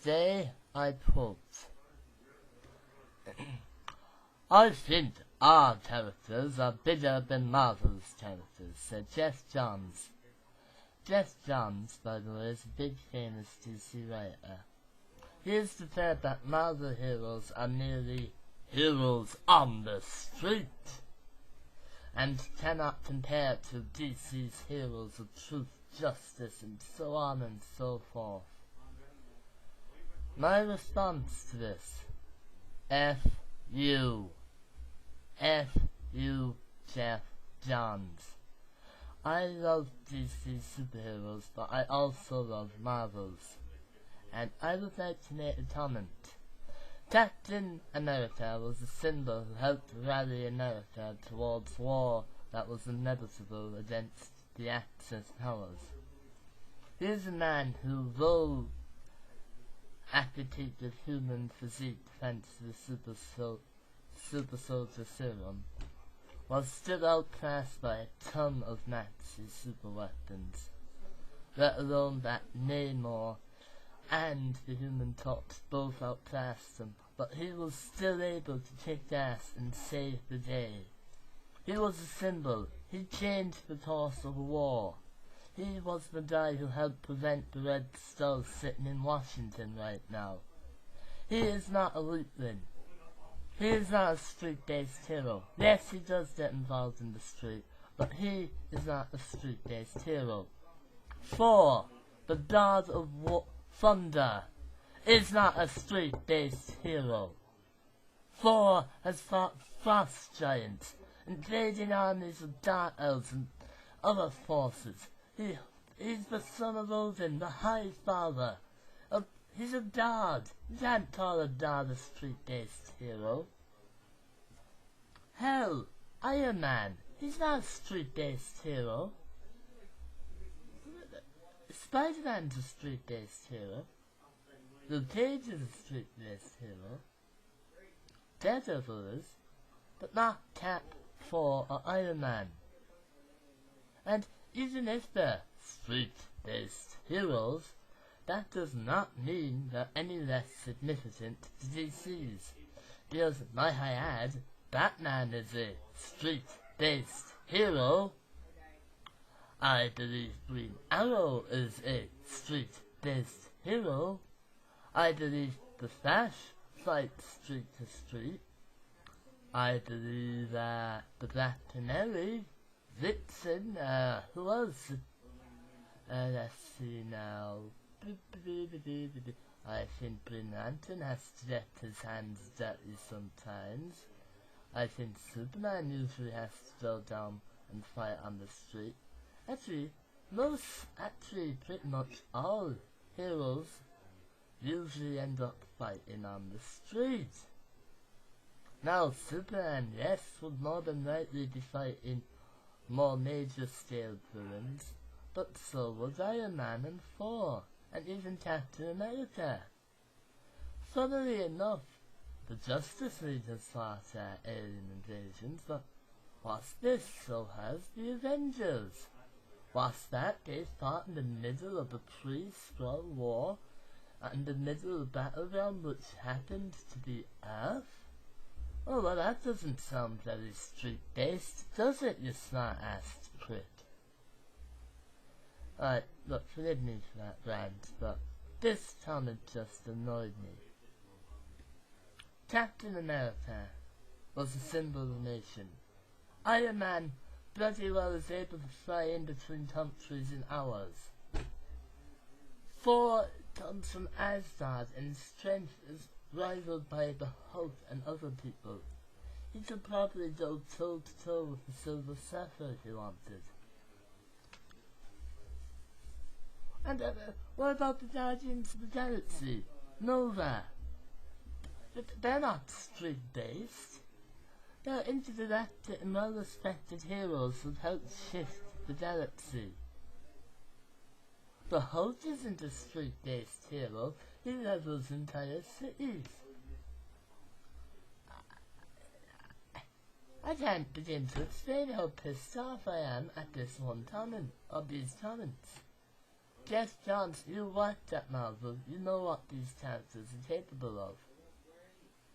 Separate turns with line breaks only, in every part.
Today I quote, I think our characters are bigger than Marvel's characters, said Geoff Johns. Geoff Johns, by the way, is a big famous DC writer. He has declared that Marvel heroes are merely heroes on the street, and cannot compare to DC's heroes of truth, justice, and so on and so forth. My response to this, F you, Geoff Johns. I love DC superheroes, but I also love Marvels, and I would like to make a comment. Captain America was a symbol who helped rally America towards war that was inevitable against the Axis powers. He is a man who, though acquitted with human physique thanks to the super soldier serum, was still outclassed by a ton of Nazi super weapons, let alone that Namor and the Human Torch both outclassed him, but he was still able to kick ass and save the day. He was a symbol. He changed the course of a war. He was the guy who helped prevent the Red Skull sitting in Washington right now. He is not a weakling. He is not a street-based hero. Yes, he does get involved in the street, but he is not a street-based hero. 4. The God of Thunder is not a street-based hero. 4 has fought frost giants, invading armies of dark elves and other forces. He's the son of Odin, the High Father. He's a god. You can't call a god a street-based hero. Hell, Iron Man. He's not a street-based hero. Spider-Man's a street-based hero. Luke Cage is a street-based hero. Daredevil is, but not Cap, Thor, or Iron Man. And even if they're street-based heroes, that does not mean they're any less significant to DC's. Because, might I add, Batman is a street-based hero. I believe Green Arrow is a street-based hero. I believe the Flash fights street to street. I believe that the Black Canary, Vixen, who else? Let's see now. I think Green Lantern has to get his hands dirty sometimes. I think Superman usually has to go down and fight on the street. Actually, pretty much all heroes usually end up fighting on the street. Now, Superman, yes, would more than likely be fighting more major scale villains, but so would Iron Man and Thor, and even Captain America. Funnily enough, the Justice League has fought alien invasions, but what's this? So has the Avengers. What's that? They fought in the middle of the pre-Skrull War, in the middle of the battleground which happened to be Earth? Oh, well, that doesn't sound very street-based, does it, you smart-assed prick? Alright, look, forgive me for that rant, but this comment just annoyed me. Captain America was a symbol of the nation. Iron Man bloody well is able to fly in between countries in hours. Thor comes from Asgard and his strength is rivaled by the Hulk and other people. He could probably go toe-to-toe with the Silver Surfer if he wanted. And what about the Guardians of the Galaxy? Nova? They're not street-based. They're intergalactic and well-respected heroes who've helped shift the galaxy. The Hulk isn't a street-based hero. He levels entire cities. I can't begin to explain how pissed off I am at this one comment, or these comments. Geoff Johns, you worked at Marvel, you know what these characters are capable of.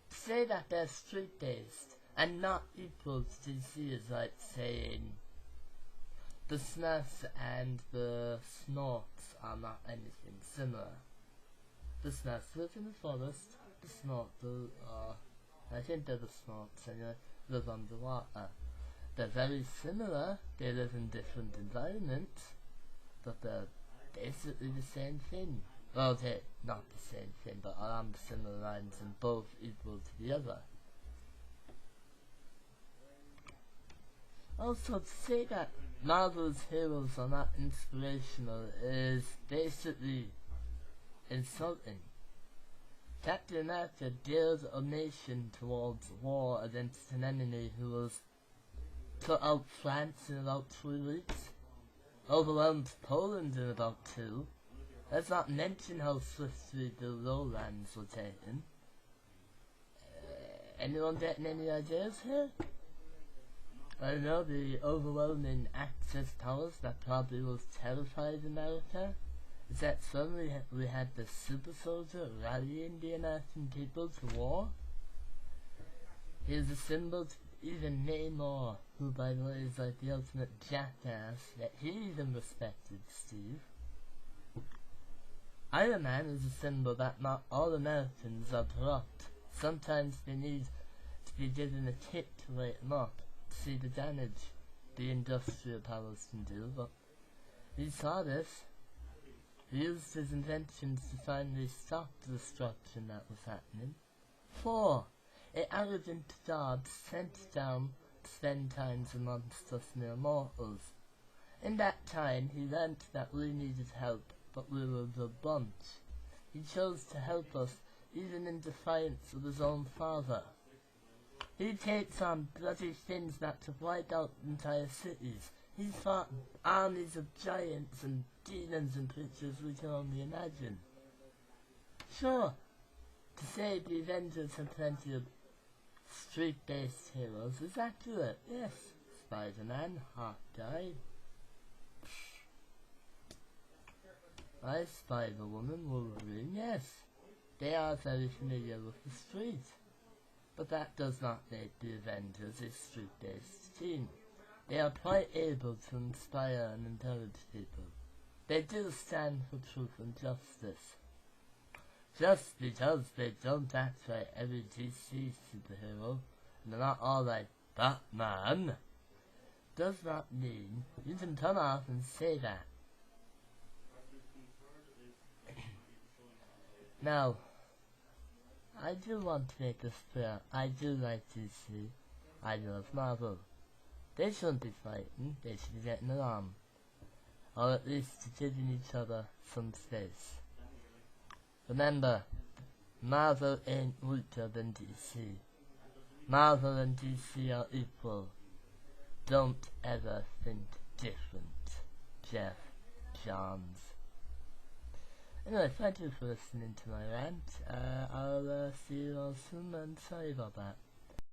To say that they're street-based and not equal to DC is like saying the Smurfs and the Snorts are not anything similar. The Smurfs live in the forest, the Snorts I think they're the Snorts anyway, live underwater. They're very similar, they live in different environments, but they're basically the same thing. Well, okay, not the same thing, but along similar lines and both equal to the other. Also, to say that Marvel's heroes are not inspirational is basically insulting. Captain America dared a nation towards war against an enemy who was cut out France in about 3 weeks, overwhelmed Poland in about 2. Let's not mention how swiftly the lowlands were taken. Anyone getting any ideas here? I know the overwhelming Axis powers that probably was terrified America. Is that suddenly we had the super soldier rallying the American people to war? He is a symbol to even Namor, who by the way is like the ultimate jackass, that he even respected Steve. Iron Man is a symbol that not all Americans are corrupt. Sometimes they need to be given a kick to wake them up, to see the damage the industrial powers can do, but he saw this. He used his inventions to finally stop the destruction that was happening. 4. An arrogant god sent down to spend time amongst us mere mortals. In that time he learnt that we needed help, but we were the bunch. He chose to help us even in defiance of his own father. He takes on bloody things that have wiped out entire cities. He fought armies of giants and demons and creatures we can only imagine. Sure, to say the Avengers have plenty of street-based heroes is accurate, yes. Spider-Man, Hawkeye, Spider-Woman, Wolverine, yes. They are very familiar with the street. But that does not make the Avengers a street-based team. They are quite able to inspire and encourage people. They do stand for truth and justice. Just because they don't act like every DC superhero, and they're not all like Batman, does not mean you can come out and say that. Now, I do want to make this clear. I do like DC. I love Marvel. They shouldn't be fighting, they should be getting along. Or at least giving each other some space. Remember, Marvel ain't weaker than DC. Marvel and DC are equal. Don't ever think different. Geoff Johns. Anyway, thank you for listening to my rant. I'll see you all soon, and sorry about that.